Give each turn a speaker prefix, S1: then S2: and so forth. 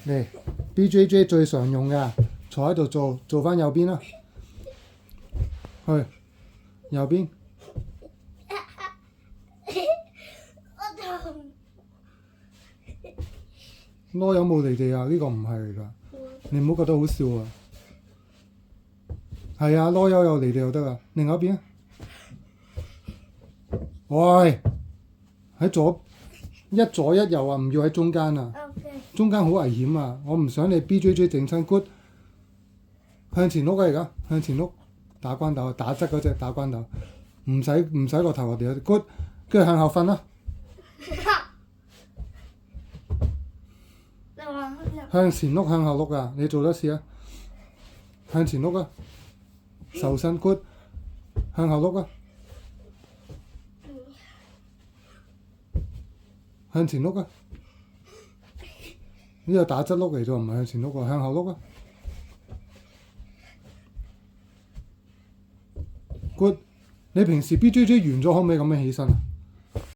S1: 嚟 BJJ 最常用嘅，坐喺度做翻右邊啦，去右邊。
S2: 我痛。
S1: 攞有冇離地啊？呢個唔係嚟㗎，你唔好覺得好笑啊！係啊，攞有離地就得㗎。另外一邊啊，喂，喺左一右啊，唔要喺中間啊，
S2: OK。
S1: 中間好危險啊！我唔想你 BJJ 整親 good， 向前碌啊！而家向前碌，打關鬥，打側嗰隻打關鬥，唔使落頭落地 good， 跟住向後瞓啦，向前碌向後碌啊！你做多次啊！向前碌啊！受身 good， 向後碌啊！向前碌啊！呢個打側碌嚟咗，唔係向前碌啊，向後碌啊 ！good， 你平時 BJJ 完咗可唔可以咁樣起身啊？